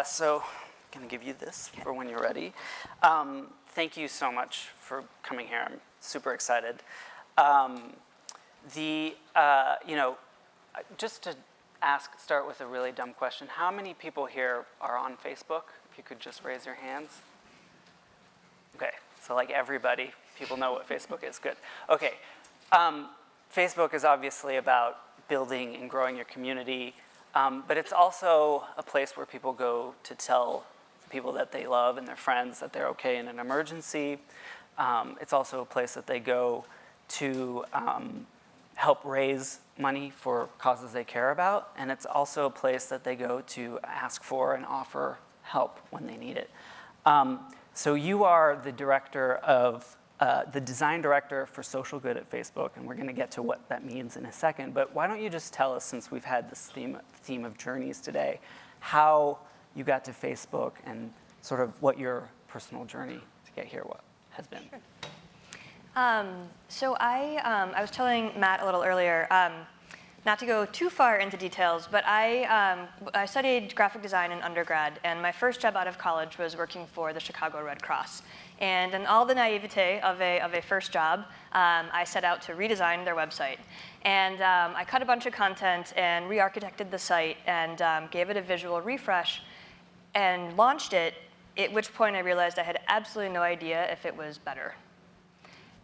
So I'm going to give you this for when you're ready. Thank you so much for coming here. I'm super excited. Just to start with a really dumb question. How many people here are on Facebook? If you could just raise your hands. Okay, so like everybody, people know what Facebook is. Good. Okay, Facebook is obviously about building and growing your community, but it's also a place where people go to tell people that they love and their friends that they're okay in an emergency. It's also a place that they go to help raise money for causes they care about, and it's also a place that they go to ask for and offer help when they need it. So you are the director of, the design director for social good at Facebook, and we're going to get to what that means in a second, but why don't you just tell us, since we've had this theme of journeys today, how you got to Facebook and sort of what your personal journey to get here has been. Sure. So I was telling Matt a little earlier, not to go too far into details, but I studied graphic design in undergrad, and my first job out of college was working for the Chicago Red Cross. And in all the naivete of a first job, I set out to redesign their website. And I cut a bunch of content and re-architected the site and gave it a visual refresh and launched it, at which point I realized I had absolutely no idea if it was better.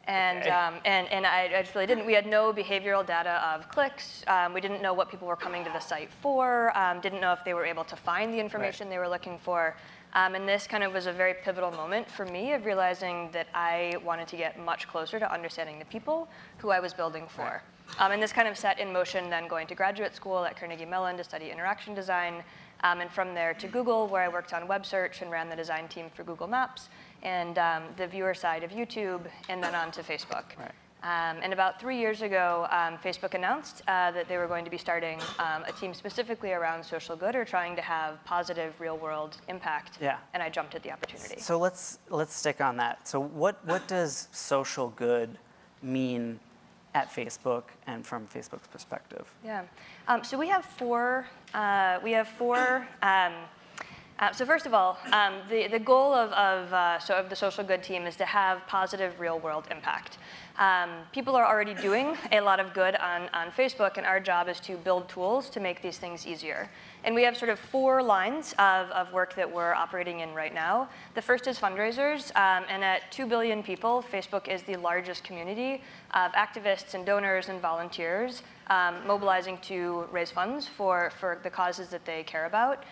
And, okay. and I just really didn't. We had no behavioral data of clicks. We didn't know what people were coming to the site for, didn't know if they were able to find the information they were looking for. And this kind of was a very pivotal moment for me of realizing that I wanted to get much closer to understanding the people who I was building for. And this kind of set in motion then going to graduate school at Carnegie Mellon to study interaction design, and from there to Google, where I worked on web search and ran the design team for Google Maps, and the viewer side of YouTube, and then on to Facebook. Right. And about 3 years ago, Facebook announced that they were going to be starting a team specifically around social good, or trying to have positive real-world impact. Yeah. And I jumped at the opportunity. So let's stick on that. So what does social good mean at Facebook and from Facebook's perspective? Yeah. So we have four. So first of all, the goal of the social good team is to have positive real-world impact. People are already doing a lot of good on Facebook, and our job is to build tools to make these things easier. And we have sort of 4 lines of work that we're operating in right now. The first is fundraisers, and at 2 billion people, Facebook is the largest community of activists and donors and volunteers mobilizing to raise funds for the causes that they care about.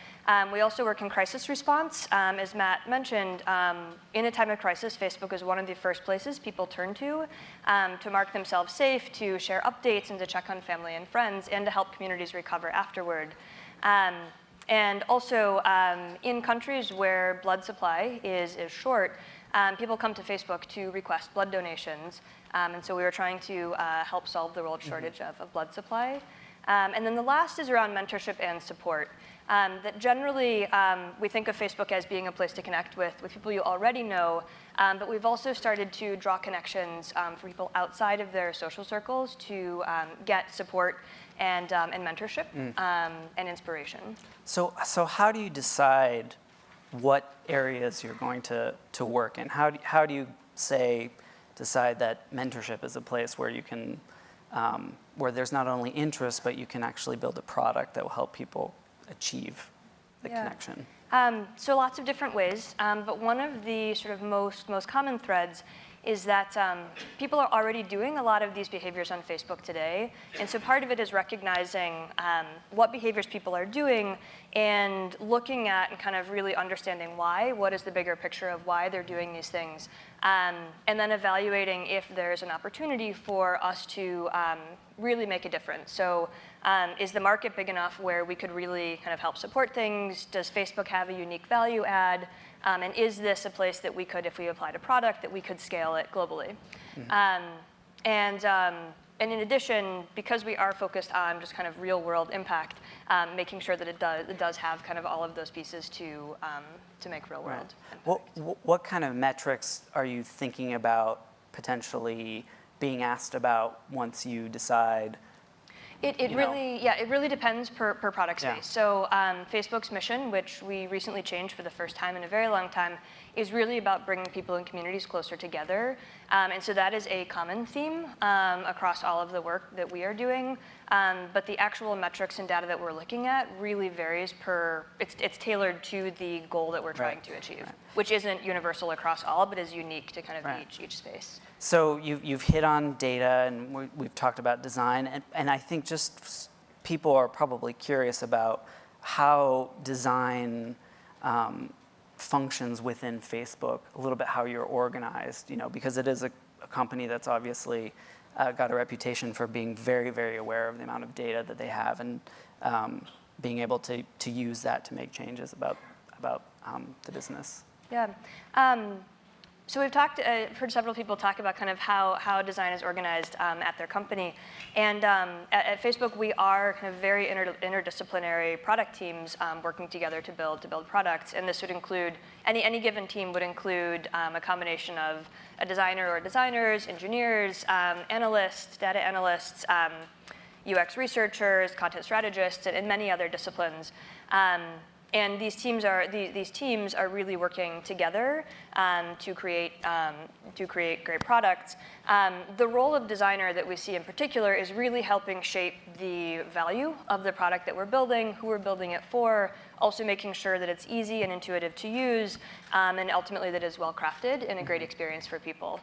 We also work in crisis response. As Matt mentioned, in a time of crisis, Facebook is one of the first places people turn to mark themselves safe, to share updates, and to check on family and friends, and to help communities recover afterward. And also, in countries where blood supply is short, people come to Facebook to request blood donations. And so we were trying to help solve the world shortage of blood supply. And then the last is around mentorship and support. That generally, we think of Facebook as being a place to connect with people you already know, but we've also started to draw connections for people outside of their social circles to get support and mentorship and inspiration. So how do you decide what areas you're going to work in? How do you decide that mentorship is a place where you can, where there's not only interest, but you can actually build a product that will help people achieve the connection? So lots of different ways, but one of the sort of most common threads is that people are already doing a lot of these behaviors on Facebook today, and so part of it is recognizing what behaviors people are doing and looking at and kind of really understanding why, what is the bigger picture of why they're doing these things, and then evaluating if there's an opportunity for us to really make a difference. So is the market big enough where we could really kind of help support things? Does Facebook have a unique value add? And is this a place that we could, if we applied a product, that we could scale it globally? And in addition, because we are focused on just kind of real world impact, making sure that it does have kind of all of those pieces to make real world impact. What kind of metrics are you thinking about potentially being asked about once you decide It really depends per product space. Yeah. So Facebook's mission, which we recently changed for the first time in a very long time, is really about bringing people and communities closer together. And so that is a common theme across all of the work that we are doing. But the actual metrics and data that we're looking at really varies it's tailored to the goal that we're trying to achieve, which isn't universal across all, but is unique to kind of each space. So you've hit on data, and we've talked about design, and I think just people are probably curious about how design functions within Facebook, a little bit how you're organized, because it is a company that's obviously got a reputation for being very, very aware of the amount of data that they have, and being able to use that to make changes about the business. Yeah. So we've heard several people talk about kind of how design is organized at their company. And at Facebook, we are kind of very interdisciplinary product teams working together to build products. And this would include, any given team would include a combination of a designer or designers, engineers, analysts, data analysts, UX researchers, content strategists, and many other disciplines. And these teams are really working together to create great products. The role of designer that we see in particular is really helping shape the value of the product that we're building, who we're building it for, also making sure that it's easy and intuitive to use, and ultimately that it's well crafted and a great experience for people.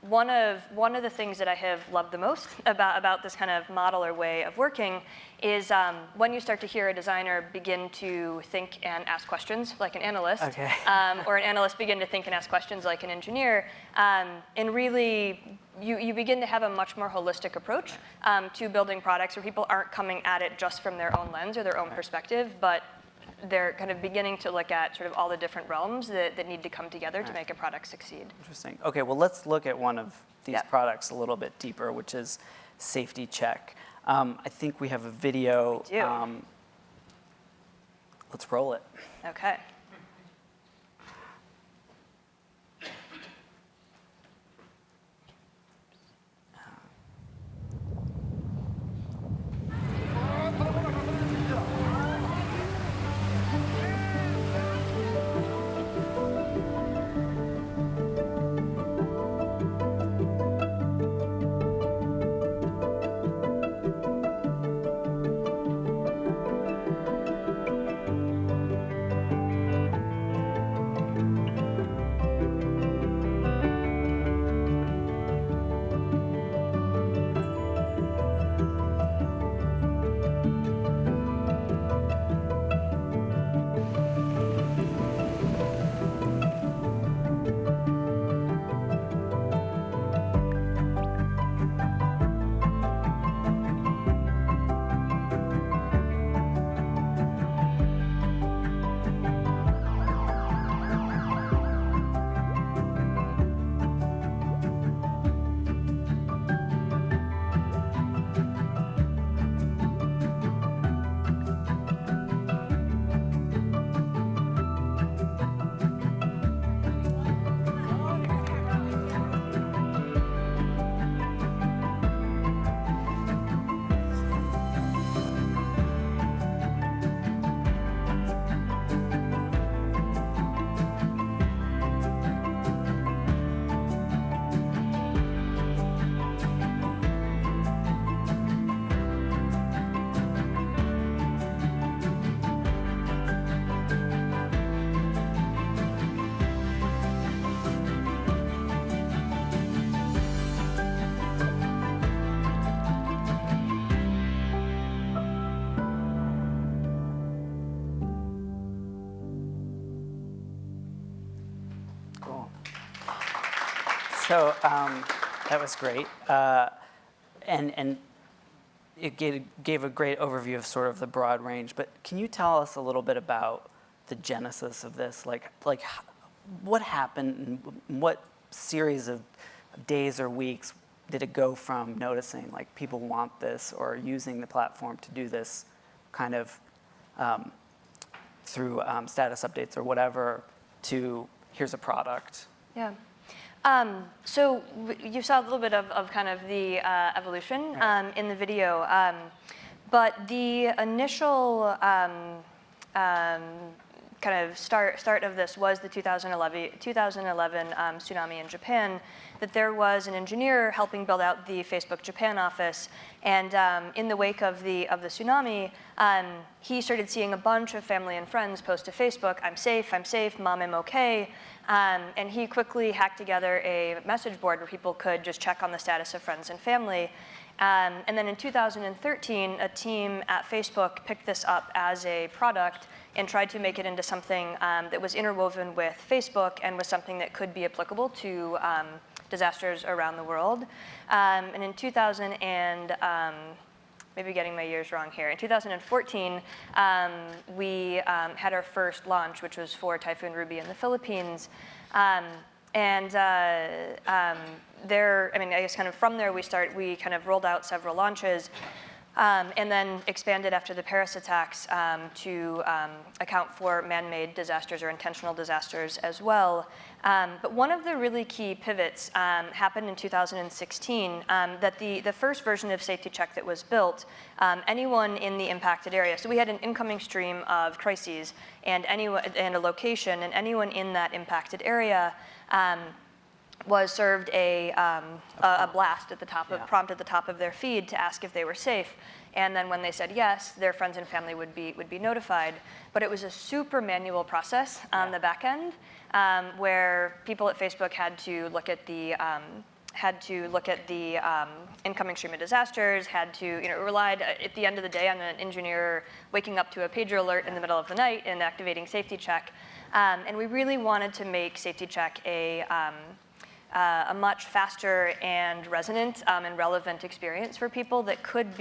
One of the things that I have loved the most about this kind of model or way of working is when you start to hear a designer begin to think and ask questions like an analyst, or an analyst begin to think and ask questions like an engineer, and really you begin to have a much more holistic approach to building products where people aren't coming at it just from their own lens or their own perspective, but they're kind of beginning to look at sort of all the different realms that need to come together to make a product succeed. Interesting. Okay, well, let's look at one of these products a little bit deeper, which is Safety Check. I think we have a video. We do. Let's roll it. Okay. So that was great, and it gave a great overview of sort of the broad range. But can you tell us a little bit about the genesis of this? Like what happened? And what series of days or weeks did it go from noticing like people want this or using the platform to do this kind of through status updates or whatever to here's a product? Yeah. So you saw a little bit of kind of the evolution in the video, but the initial kind of start of this was the 2011 tsunami in Japan, that there was an engineer helping build out the Facebook Japan office, and in the wake of the tsunami, he started seeing a bunch of family and friends post to Facebook, I'm safe, Mom, I'm okay, and he quickly hacked together a message board where people could just check on the status of friends and family. And then in 2013, a team at Facebook picked this up as a product and tried to make it into something that was interwoven with Facebook and was something that could be applicable to disasters around the world. And in 2000 and, maybe getting my years wrong here, in 2014, we had our first launch, which was for Typhoon Ruby in the Philippines. There, I mean, I guess kind of from there we kind of rolled out several launches, and then expanded after the Paris attacks to account for man-made disasters or intentional disasters as well. But one of the really key pivots happened in 2016, that the first version of Safety Check that was built, anyone in the impacted area, so we had an incoming stream of crises and a location, and anyone in that impacted area was served a blast at the top of prompt at the top of their feed to ask if they were safe, and then when they said yes, their friends and family would be notified. But it was a super manual process on the back end, where people at Facebook had to look at the incoming stream of disasters, had to, relied at the end of the day on an engineer waking up to a pager alert in the middle of the night and activating Safety Check. And we really wanted to make Safety Check a much faster and resonant and relevant experience for people that could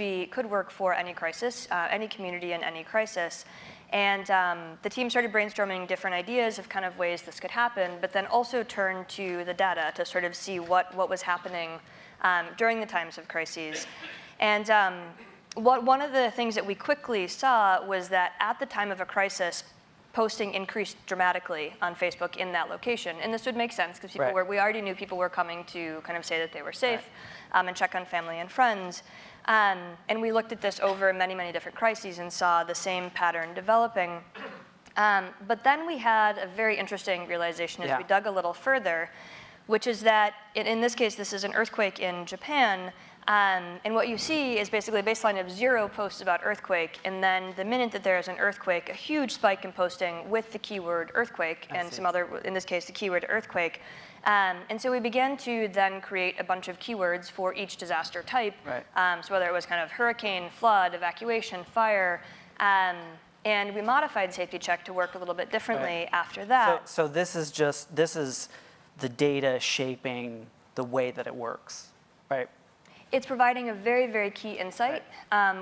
work for any crisis, any community in any crisis. And the team started brainstorming different ideas of kind of ways this could happen, but then also turned to the data to sort of see what was happening during the times of crises. And one of the things that we quickly saw was that at the time of a crisis, posting increased dramatically on Facebook in that location. And this would make sense because we already knew people were coming to kind of say that they were safe and check on family and friends. And we looked at this over many, many different crises and saw the same pattern developing. But then we had a very interesting realization as we dug a little further, which is that, in this case, this is an earthquake in Japan. And what you see is basically a baseline of 0 posts about earthquake, and then the minute that there is an earthquake, a huge spike in posting with the keyword earthquake and some other, in this case, the keyword earthquake. And so we began to then create a bunch of keywords for each disaster type. So whether it was kind of hurricane, flood, evacuation, fire, and we modified Safety Check to work a little bit differently after that. So this is the data shaping the way that it works, right? It's providing a very, very key insight,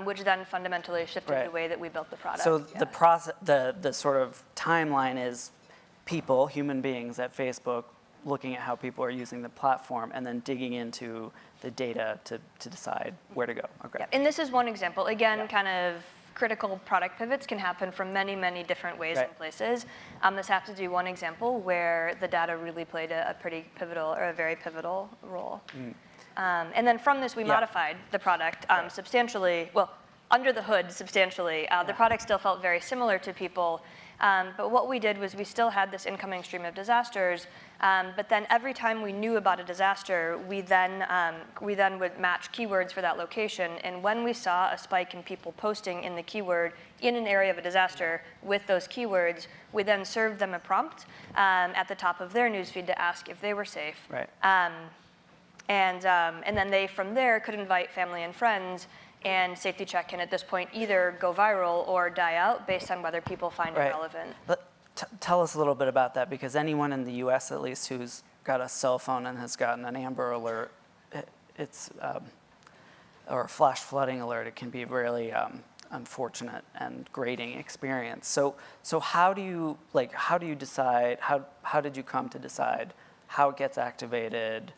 which then fundamentally shifted the way that we built the product. So the process, the sort of timeline is people, human beings at Facebook, looking at how people are using the platform and then digging into the data to decide where to go. Okay. And this is one example. Again, kind of critical product pivots can happen from many, many different ways and places. This happens to be one example where the data really played a pretty pivotal, or a very pivotal role. And then from this, we modified the product substantially, well, under the hood substantially. The product still felt very similar to people, but what we did was we still had this incoming stream of disasters, but then every time we knew about a disaster, we then would match keywords for that location, and when we saw a spike in people posting in the keyword in an area of a disaster with those keywords, we then served them a prompt at the top of their newsfeed to ask if they were safe. And then they, from there, could invite family and friends, and Safety Check can, at this point, either go viral or die out based on whether people find it relevant. Tell us a little bit about that, because anyone in the US, at least, who's got a cell phone and has gotten an Amber Alert, or a flash flooding alert, it can be a really unfortunate and grating experience. So how do you decide, how did you come to decide how it gets activated?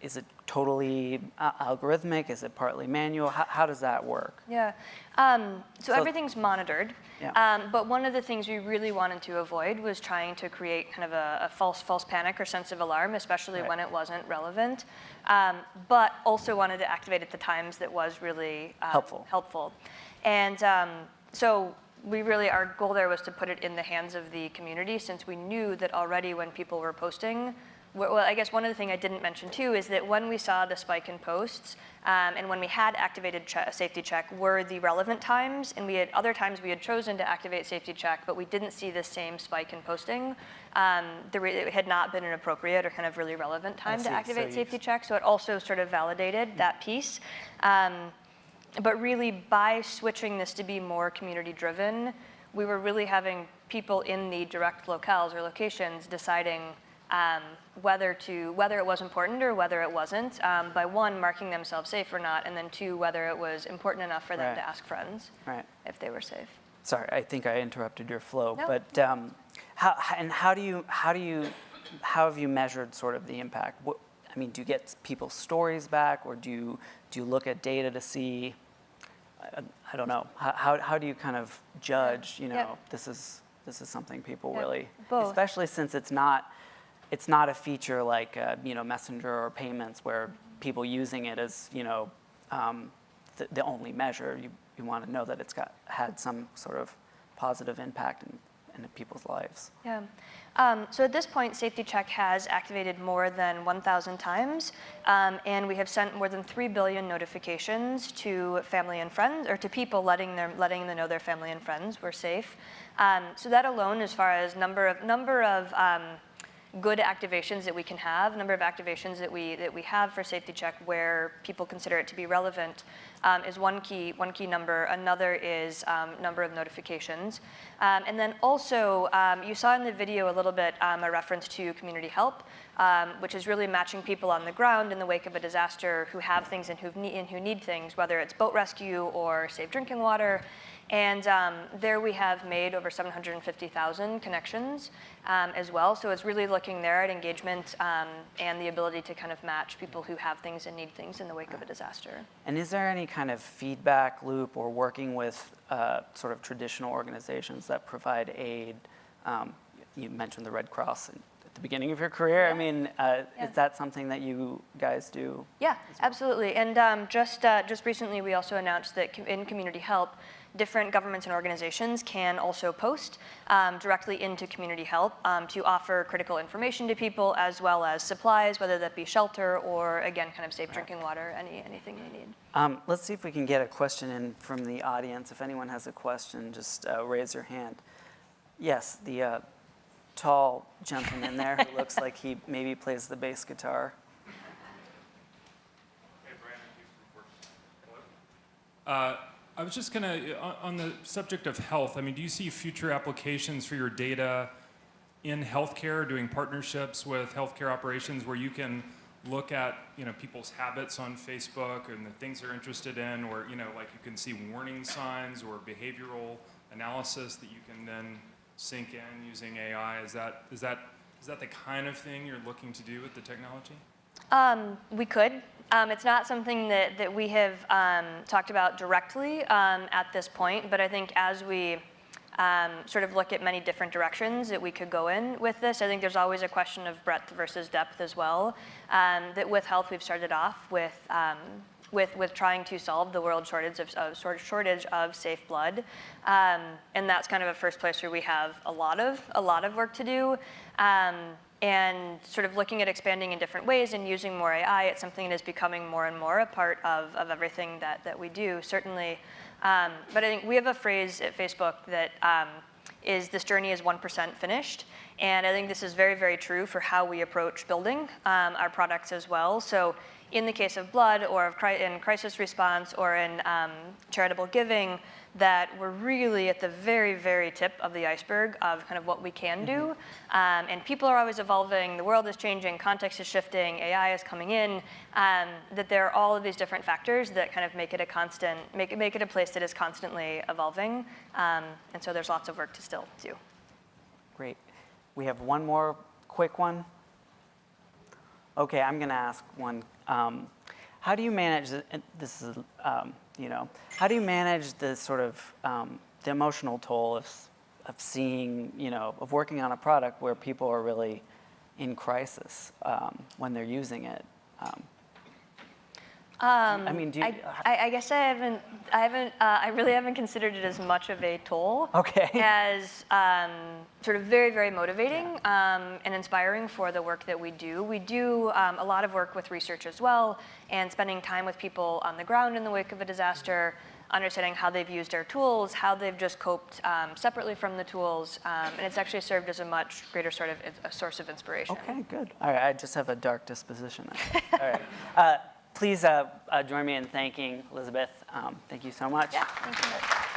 Is it totally algorithmic? Is it partly manual? How does that work? Yeah. So everything's monitored. Yeah. But one of the things we really wanted to avoid was trying to create kind of a false panic or sense of alarm, especially when it wasn't relevant. But also wanted to activate at the times that was really helpful. And so our goal there was to put it in the hands of the community, since we knew that already when people were posting. Well, I guess one of the things I didn't mention too is that when we saw the spike in posts, and when we had activated safety check were the relevant times, and other times we had chosen to activate safety check, but we didn't see the same spike in posting. It had not been an appropriate or kind of really relevant time to activate safety check, so it also sort of validated that piece. But really, by switching this to be more community-driven, we were really having people in the direct locales or locations deciding whether it was important or whether it wasn't, by one, marking themselves safe or not, and then two, whether it was important enough for them to ask friends if they were safe. Sorry, I think I interrupted your flow, no. But how have you measured sort of the impact? Do you get people's stories back, or do you look at data to see? I don't know. How do you kind of judge? This is something people really, both. Especially since it's not a feature like Messenger or payments where people using it as the only measure. You want to know that it's had some sort of positive impact in people's lives. Yeah. So at this point, Safety Check has activated more than 1,000 times, and we have sent more than 3 billion notifications to family and friends, or to people letting them know their family and friends were safe. So that alone, as far as number of good activations that we can have, number of activations that we have for Safety Check where people consider it to be relevant, is one key number. Another is number of notifications. And then also, you saw in the video a little bit a reference to community help, which is really matching people on the ground in the wake of a disaster who have things and who need things, whether it's boat rescue or safe drinking water. And there we have made over 750,000 connections as well. So it's really looking there at engagement and the ability to kind of match people who have things and need things in the wake of a disaster. And is there any kind of feedback loop or working with sort of traditional organizations that provide aid? You mentioned the Red Cross at the beginning of your career. Yeah. Is that something that you guys do? Yeah, absolutely. And just recently, we also announced that in community help, different governments and organizations can also post directly into community help to offer critical information to people, as well as supplies, whether that be shelter or, again, kind of safe drinking water, anything they need. Let's see if we can get a question in from the audience. If anyone has a question, just raise your hand. Yes, the tall gentleman there who looks like he maybe plays the bass guitar. Hey, Brian, I was just on the subject of health, do you see future applications for your data in healthcare, doing partnerships with healthcare operations where you can look at, people's habits on Facebook and the things they're interested in, or, like you can see warning signs or behavioral analysis that you can then sync in using AI? Is that the kind of thing you're looking to do with the technology? We could. It's not something that we have talked about directly at this point, but I think as we sort of look at many different directions that we could go in with this, I think there's always a question of breadth versus depth as well. That with health, we've started off with trying to solve the world shortage of safe blood, and that's kind of a first place where we have a lot of work to do. And sort of looking at expanding in different ways and using more AI, it's something that is becoming more and more a part of everything that we do, certainly. But I think we have a phrase at Facebook that is, this journey is 1% finished. And I think this is very, very true for how we approach building our products as well. So in the case of blood, or in crisis response, or in charitable giving, that we're really at the very, very tip of the iceberg of kind of what we can do. And people are always evolving, the world is changing, context is shifting, AI is coming in, that there are all of these different factors that kind of make it a place that is constantly evolving. And so there's lots of work to still do. Great. We have one more quick one. Okay, I'm going to ask one. How do you manage how do you manage the sort of the emotional toll of seeing, of working on a product where people are really in crisis when they're using it? I mean, do you? I guess I really haven't considered it as much of a toll Okay. as sort of very, very motivating and inspiring for the work that we do. We do a lot of work with research as well, and spending time with people on the ground in the wake of a disaster, understanding how they've used our tools, how they've just coped separately from the tools, and it's actually served as a much greater sort of a source of inspiration. Okay, good. All right, I just have a dark disposition. All right. Please join me in thanking Elizabeth. Thank you so much. Yeah, thank you.